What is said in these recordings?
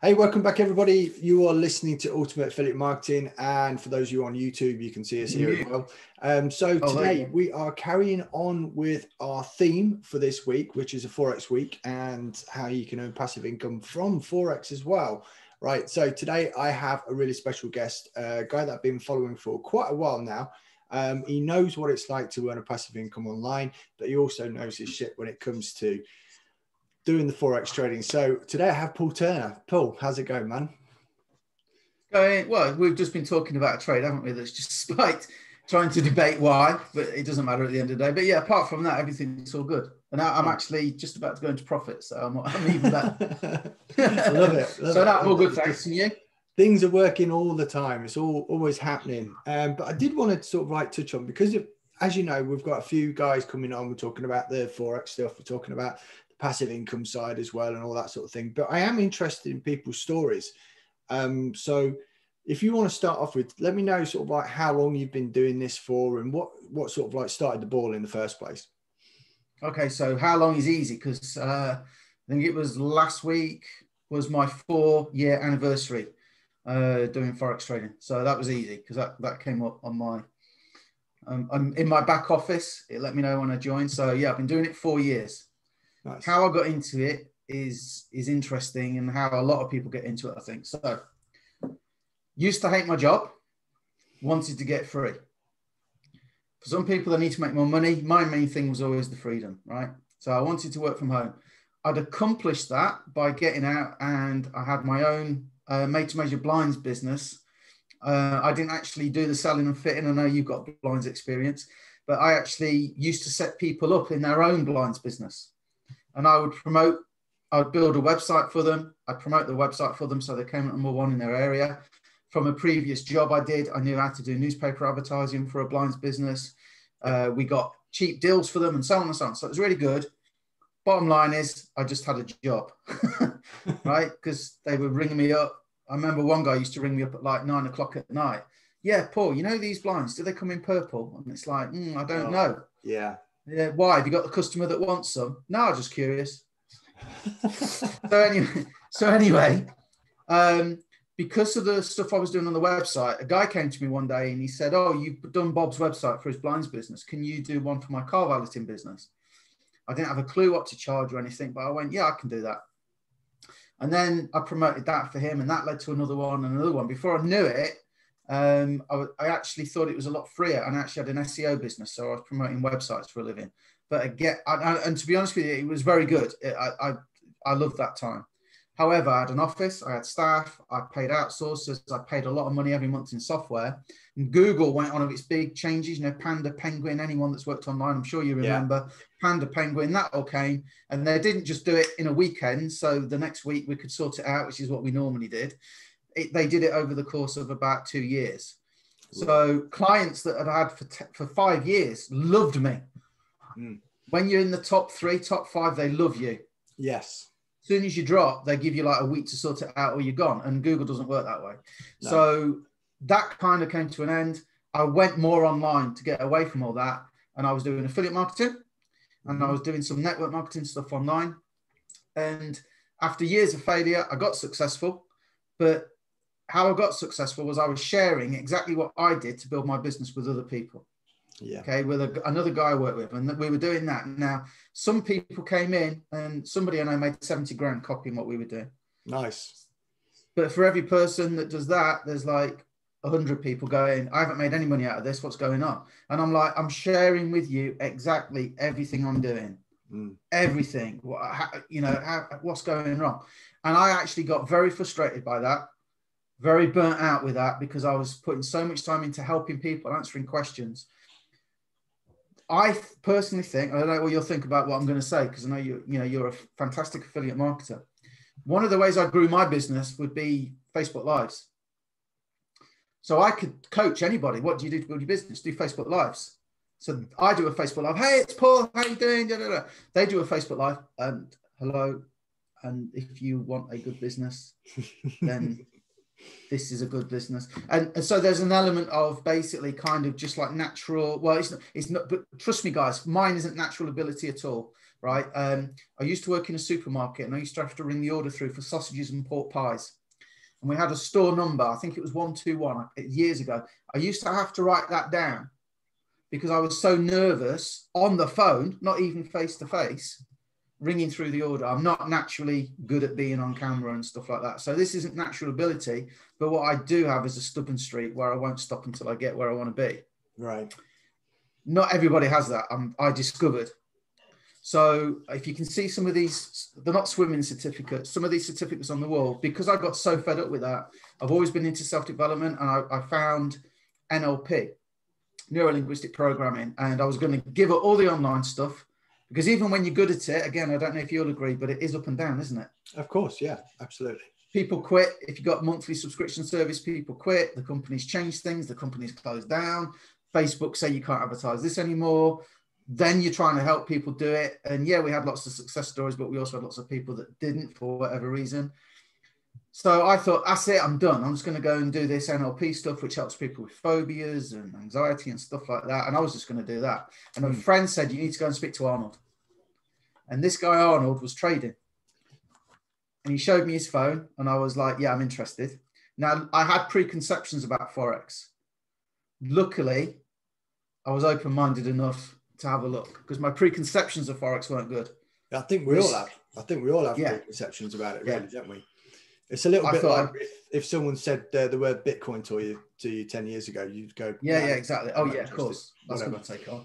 Hey, welcome back, everybody. You are listening to Ultimate Affiliate Marketing, and for those of you on YouTube, you can see us here as well. So today we are carrying on with our theme for this week, which is a Forex week, and how you can earn passive income from Forex as well. Right. So today I have a really special guest, a guy that I've been following for quite a while now. He knows what it's like to earn a passive income online, but he also knows his shit when it comes to doing the Forex trading. So today I have Paul Turner. Paul, how's it going, man? Well, we've just been talking about a trade, haven't we? That's just spite trying to debate why, but it doesn't matter at the end of the day. But yeah, apart from that, everything's all good. And now I'm actually just about to go into profit, so I'm even better. I love it. So that's all good, thanks. And you? Things are working all the time. It's always happening. But I did want to sort of touch on, because as you know, we've got a few guys coming on. We're talking about the Forex stuff. We're talking about passive income side as well and all that sort of thing. But I am interested in people's stories. So if you want to start off with, let me know sort of like how long you've been doing this for and what sort of like started the ball in the first place. Okay, so how long is easy? Because I think it was last week was my 4-year anniversary doing Forex trading. So that was easy because that came up on my, I'm in my back office. It let me know when I joined. So yeah, I've been doing it 4 years. Nice. How I got into it is interesting, and how a lot of people get into it, I think. So, used to hate my job, wanted to get free. For some people, they need to make more money. My main thing was always the freedom, right? So I wanted to work from home. I'd accomplished that by getting out, and I had my own made-to-measure blinds business. I didn't actually do the selling and fitting. I know you've got blinds experience, but I actually used to set people up in their own blinds business. And I would build a website for them. I'd promote the website for them so they came at number one in their area. From a previous job I did, I knew how to do newspaper advertising for a blinds business. We got cheap deals for them and so on and so on. So it was really good. Bottom line is I just had a job, right? Because they were ringing me up. I remember one guy used to ring me up at like 9 o'clock at night. Yeah, Paul, you know these blinds, do they come in purple? And it's like, I don't know. Yeah. Yeah, why? Have you got the customer that wants some? No, I'm just curious. So anyway, because of the stuff I was doing on the website, a guy came to me one day and he said, "Oh, you've done Bob's website for his blinds business. Can you do one for my car valeting business?" I didn't have a clue what to charge or anything, but I went, "Yeah, I can do that." And then I promoted that for him, and that led to another one and another one. Before I knew it, I actually thought it was a lot freer, and I actually had an SEO business, so I was promoting websites for a living. But again, and to be honest with you, it was very good. I loved that time. However, I had an office, I had staff, I paid outsourcers, I paid a lot of money every month in software. And Google went on of its big changes, Panda, Penguin, anyone that's worked online, I'm sure you remember, yeah. Panda, Penguin, that all came. And they didn't just do it in a weekend, so the next week we could sort it out, which is what we normally did. They did it over the course of about 2 years. So clients that I'd had for 5 years loved me. Mm. When you're in the top 3, top 5, they love you. Yes. As soon as you drop, they give you like a week to sort it out or you're gone. And Google doesn't work that way. No. So that kind of came to an end. I went more online to get away from all that. And I was doing affiliate marketing and I was doing some network marketing stuff online. And after years of failure, I got successful. But how I got successful was I was sharing exactly what I did to build my business with other people. Yeah. Okay, with another guy I worked with, and we were doing that. Now, some people came in, and somebody I know made 70 grand copying what we were doing. Nice. But for every person that does that, there's like 100 people going, I haven't made any money out of this. What's going on? And I'm like, I'm sharing with you exactly everything I'm doing, everything. What's going wrong? And I actually got very frustrated by that. Very burnt out with that because I was putting so much time into helping people, answering questions. I personally think, I don't know what you'll think about what I'm going to say, because I know you're a fantastic affiliate marketer. One of the ways I grew my business would be Facebook Lives. So I could coach anybody. What do you do to build your business? Do Facebook Lives. So I do a Facebook Live. Hey, it's Paul. How you doing? Da, da, da. They do a Facebook Live. And hello. And if you want a good business, then this is a good business. And so there's an element of basically kind of just like natural, well, it's not, but trust me guys, mine isn't natural ability at all. right? I used to work in a supermarket, and I used to have to ring the order through for sausages and pork pies. And we had a store number, I think it was 121 years ago. I used to have to write that down because I was so nervous on the phone, not even face to face, ringing through the order. I'm not naturally good at being on camera and stuff like that. So this isn't natural ability, but what I do have is a stubborn streak where I won't stop until I get where I want to be. Right. Not everybody has that. I discovered. So if you can see some of these, they're not swimming certificates, some of these certificates on the wall, because I got so fed up with that, I've always been into self-development, and I found NLP, neuro-linguistic programming, and I was going to give up all the online stuff, because even when you're good at it, again, I don't know if you'll agree, but it is up and down, isn't it? Of course, yeah, absolutely. People quit. If you've got monthly subscription service, people quit. The company's changed things. The company's closed down. Facebook say you can't advertise this anymore. Then you're trying to help people do it. And yeah, we had lots of success stories, but we also had lots of people that didn't for whatever reason. So I thought, that's it, I'm done. I'm just going to go and do this NLP stuff, which helps people with phobias and anxiety and stuff like that. And I was just going to do that. And a friend said, you need to go and speak to Arnold. And this guy, Arnold, was trading. And he showed me his phone, and I was like, yeah, I'm interested. Now, I had preconceptions about Forex. Luckily, I was open-minded enough to have a look, because my preconceptions of Forex weren't good. I think we all have. I think we all have preconceptions about it, really, don't we? It's a little bit like if someone said the word Bitcoin to you 10 years ago, you'd go, yeah, exactly. Oh, yeah, of course. That's going to take on.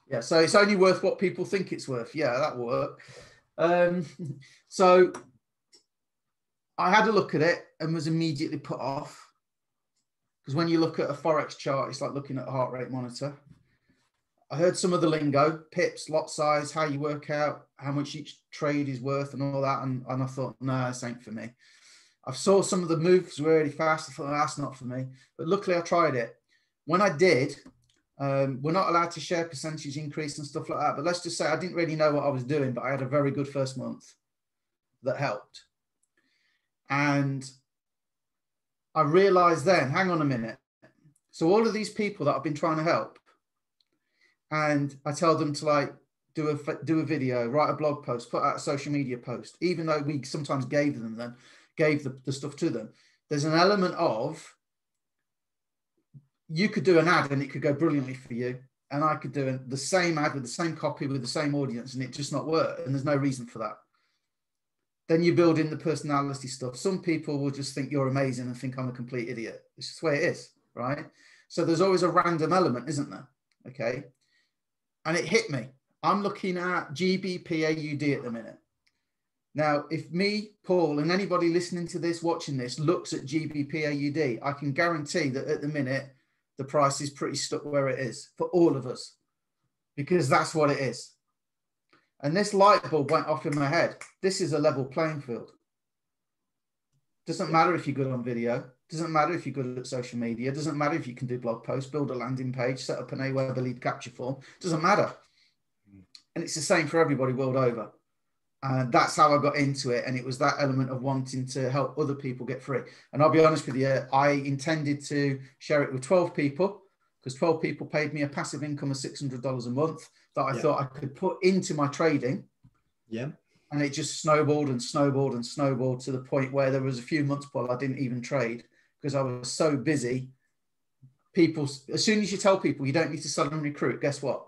Yeah, so it's only worth what people think it's worth. Yeah, that will work. So I had a look at it and was immediately put off, because when you look at a Forex chart, it's like looking at a heart rate monitor. I heard some of the lingo, pips, lot size, how you work out how much each trade is worth and all that. And I thought, no, this ain't for me. I saw some of the moves really fast. I thought, that's not for me. But luckily I tried it. When I did, we're not allowed to share percentage increase and stuff like that. But let's just say I didn't really know what I was doing, but I had a very good first month that helped. And I realized then, hang on a minute. So all of these people that I've been trying to help, and I tell them to like do a video, write a blog post, put out a social media post, even though we sometimes gave the stuff to them. There's an element of, you could do an ad and it could go brilliantly for you, and I could do the same ad with the same copy with the same audience and it just not work, and there's no reason for that. Then you build in the personality stuff. Some people will just think you're amazing and think I'm a complete idiot. It's just the way it is, right? So there's always a random element, isn't there? Okay. And it hit me. I'm looking at GBPAUD at the minute. Now, if me, Paul, and anybody listening to this, watching this, looks at GBPAUD, I can guarantee that at the minute, the price is pretty stuck where it is for all of us, because that's what it is. And this light bulb went off in my head. This is a level playing field. Doesn't matter if you're good on video. Doesn't matter if you're good at social media. Doesn't matter if you can do blog posts, build a landing page, set up an Aweber lead capture form. Doesn't matter. And it's the same for everybody world over. And that's how I got into it. And it was that element of wanting to help other people get free. And I'll be honest with you, I intended to share it with 12 people, because 12 people paid me a passive income of $600 a month that I thought I could put into my trading. Yeah. And it just snowballed and snowballed and snowballed to the point where there was a few months, Paul, I didn't even trade because I was so busy. People, as soon as you tell people you don't need to sell and recruit, guess what?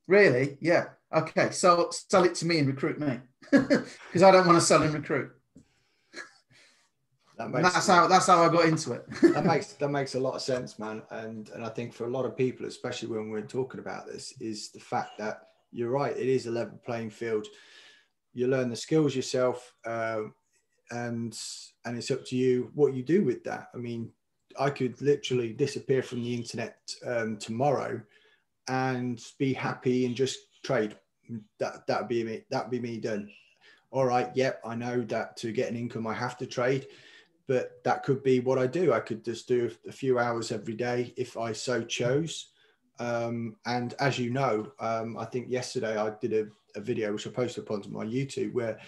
Really? Yeah. Okay. So sell it to me and recruit me, because I don't want to sell and recruit. That's how I got into it. that makes a lot of sense, man. And I think for a lot of people, especially when we're talking about this, is the fact that you're right. It is a level playing field. You learn the skills yourself, and it's up to you what you do with that. I mean, I could literally disappear from the internet tomorrow and be happy and just trade. That'd be me. That'd be me done. All right. Yep. I know that to get an income, I have to trade, but that could be what I do. I could just do a few hours every day if I so chose. And as you know, I think yesterday I did a video which I posted upon my YouTube where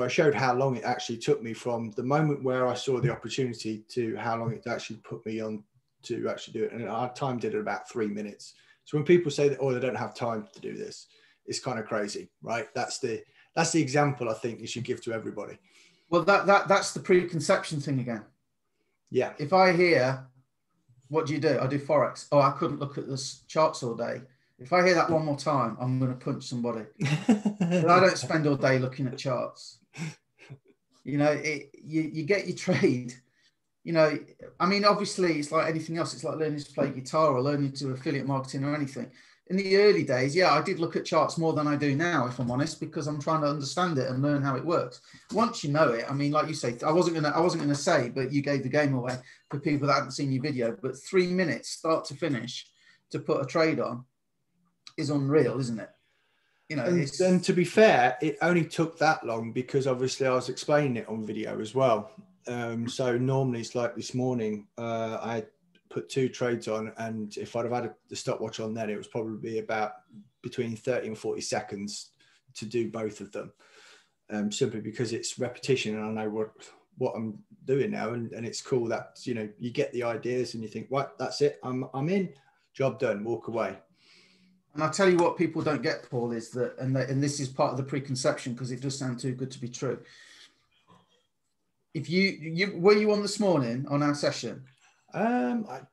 I showed how long it actually took me from the moment where I saw the opportunity to how long it actually put me on to actually do it. And I timed it at about 3 minutes. So when people say that, oh, they don't have time to do this, it's kind of crazy, right? That's the example I think you should give to everybody. Well, that's the preconception thing again. Yeah. If I hear, what do? I do Forex. Oh, I couldn't look at the charts all day. If I hear that one more time, I'm going to punch somebody. But I don't spend all day looking at charts. You know, you get your trade. You know, I mean, obviously, it's like anything else. It's like learning to play guitar or learning to do affiliate marketing or anything. In the early days, yeah, I did look at charts more than I do now, if I'm honest, because I'm trying to understand it and learn how it works. Once you know it, I mean, like you say, I wasn't gonna say, but you gave the game away for people that haven't seen your video. But 3 minutes, start to finish, to put a trade on, is unreal, isn't it? You know, and to be fair, it only took that long because obviously I was explaining it on video as well. So normally it's like this morning, I put 2 trades on, and if I'd have had the stopwatch on then, it was probably about between 30 and 40 seconds to do both of them, simply because it's repetition and I know what I'm doing now, and it's cool that, you know, you get the ideas and you think, right, that's it, I'm in, job done, walk away. And I'll tell you what people don't get, Paul, is that, and this is part of the preconception because it does sound too good to be true. If were you on this morning on our session?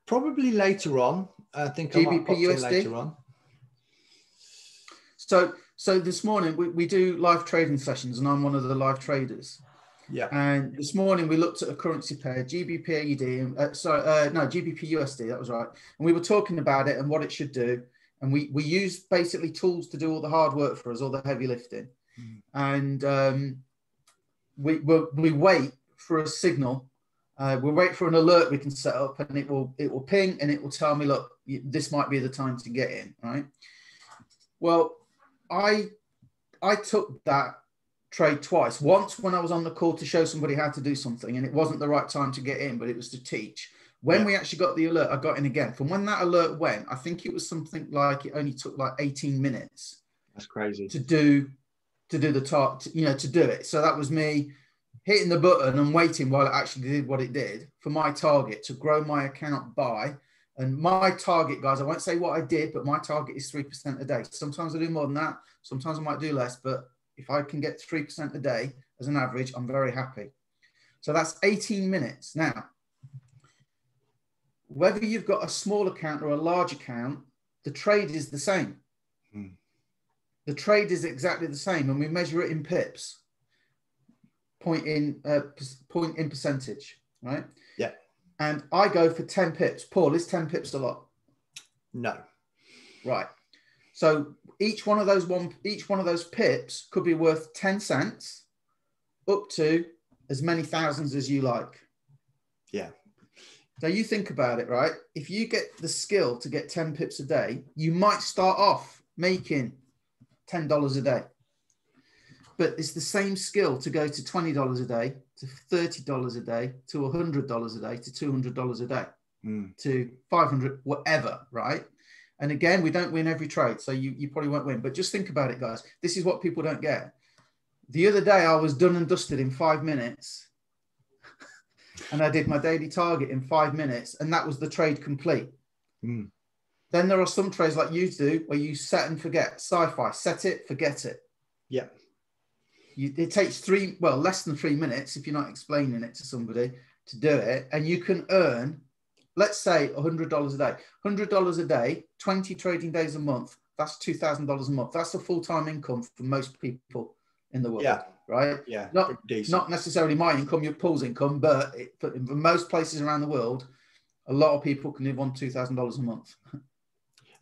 Probably later on. I think GBP I might pop in later on. So this morning we do live trading sessions, and I'm one of the live traders. Yeah. And this morning we looked at a currency pair, GBP AUD, GBP USD. That was right. And we were talking about it and what it should do. And we use basically tools to do all the hard work for us, all the heavy lifting. And we wait for a signal. We'll wait for an alert we can set up, and it will ping and it will tell me, look, this might be the time to get in, right? Well, I took that trade twice. Once when I was on the call to show somebody how to do something, and it wasn't the right time to get in, but it was to teach. When we actually got the alert, I got in again. From when that alert went, I think it was something like, it only took like 18 minutes. That's crazy. To do the task, you know, to do it. So that was me hitting the button and waiting while it actually did what it did for my target to grow my account by. And my target, guys, I won't say what I did, but my target is 3% a day. Sometimes I do more than that. Sometimes I might do less, but if I can get 3% a day as an average, I'm very happy. So that's 18 minutes. Now, whether you've got a small account or a large account, the trade is the same. The trade is exactly the same, and we measure it in pips, point in percentage, right? Yeah. And I go for 10 pips. Paul, is 10 pips a lot? No. Right. So each one of those pips could be worth 10 cents up to as many thousands as you like. Yeah. So you think about it, right? If you get the skill to get 10 pips a day, you might start off making $10 a day. But it's the same skill to go to $20 a day, to $30 a day, to $100 a day, to $200 a day, to $500, whatever, right? And again, we don't win every trade, so you probably won't win. But just think about it, guys. This is what people don't get. The other day, I was done and dusted in 5 minutes. And I did my daily target in 5 minutes, and that was the trade complete. Then there are some trades like you do where you set and forget. Sci-fi, set it, forget it. Yeah. It takes less than 3 minutes if you're not explaining it to somebody to do it. And you can earn, let's say, $100 a day. $100 a day, 20 trading days a month. That's $2,000 a month. That's a full-time income for most people in the world. Yeah. Right? Yeah. Not necessarily my income, your Paul's income, but for most places around the world, a lot of people can live on $2,000 a month.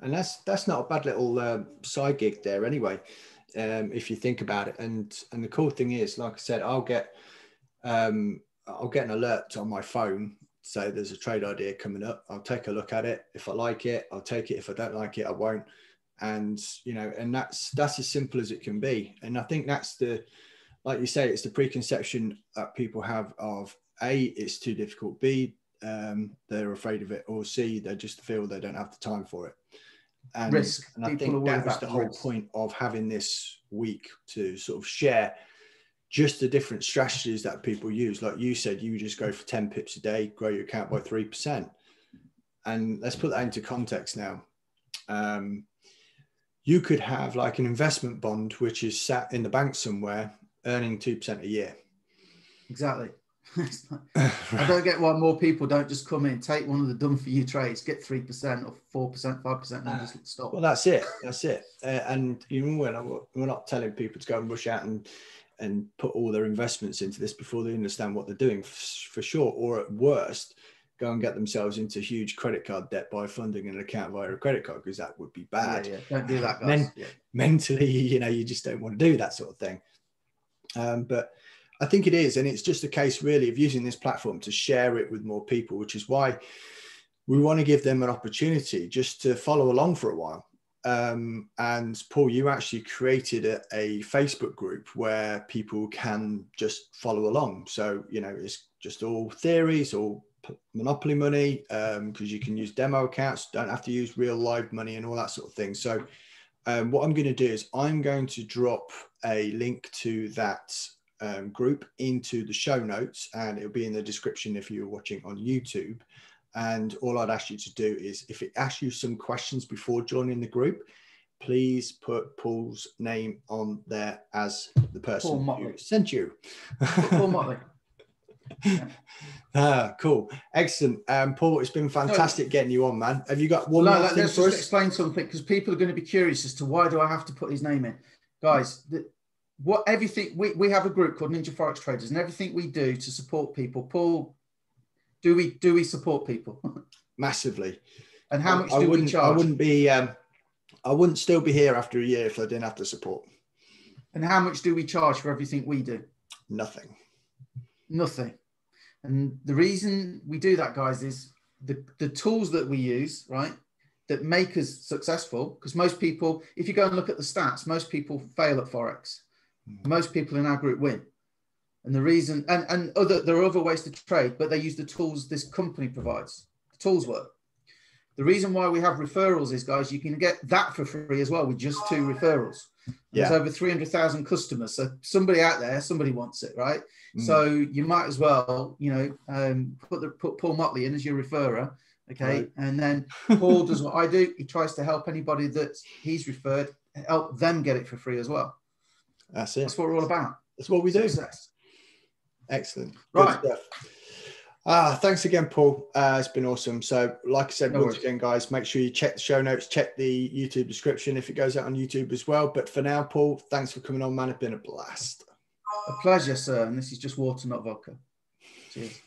And that's not a bad little side gig there anyway, if you think about it. And the cool thing is, like I said, I'll get an alert on my phone. So there's a trade idea coming up. I'll take a look at it. If I like it, I'll take it. If I don't like it, I won't. And, you know, and that's as simple as it can be. And I think that's like you say, it's the preconception that people have of A, it's too difficult. B, they're afraid of it. Or C, they just feel they don't have the time for it. And, risk. And I think that was the whole point of having this week to sort of share just the different strategies that people use. Like you said, you just go for 10 pips a day, grow your account by 3%. And let's put that into context now. you could have like an investment bond, which is sat in the bank somewhere earning 2% a year. Exactly. I don't get why more people don't just come in, take one of the done for you trades, get 3% or 4%, 5%, and just stop. Well, that's it. That's it. And you know, we're not telling people to go and rush out and put all their investments into this before they understand what they're doing, for sure. Or at worst, go and get themselves into huge credit card debt by funding an account via a credit card, because that would be bad. Yeah. Don't do that, guys. Mentally, you know, you just don't want to do that sort of thing. But I think it is. And it's just a case really of using this platform to share it with more people, which is why we want to give them an opportunity just to follow along for a while. And Paul, you actually created a Facebook group where people can just follow along. So, you know, it's just all theories, all monopoly money, because you can use demo accounts, don't have to use real live money and all that sort of thing. So what I'm going to do is I'm going to drop a link to that group into the show notes, and it'll be in the description if you're watching on YouTube. And all I'd ask you to do is, if it asks you some questions before joining the group, please put Paul's name on there as the person who sent you. Paul Motley. Yeah. Cool. Excellent. Paul, it's been fantastic getting you on, man. Have you got one more thing let's for just us? explain something, because people are going to be curious as to why do I have to put his name in. Guys, everything we have a group called Ninja Forex Traders, and everything we do to support people, Paul, do we support people? Massively. And how much do we charge? I wouldn't still be here after a year if I didn't have the support. And how much do we charge for everything we do? Nothing. And the reason we do that, guys, is the tools that we use, right, that make us successful. Because most people, if you go and look at the stats, most people fail at Forex. Most people in our group win. And the reason, there are other ways to trade, but they use the tools this company provides. The tools work. The reason why we have referrals is, guys, you can get that for free as well with just 2 referrals. There's over 300,000 customers. So somebody out there, somebody wants it, right? So you might as well, you know, put Paul Motley in as your referrer, okay? Right. And then Paul does what I do. He tries to help anybody that he's referred, help them get it for free as well. That's it. That's what we're all about. That's what we do. Success. Excellent. Right. Good stuff. Thanks again, Paul. It's been awesome. So like I said, once again, guys, make sure you check the show notes, check the YouTube description if it goes out on YouTube as well. But for now, Paul, thanks for coming on, man. It's been a blast. A pleasure, sir. And this is just water, not vodka. Cheers.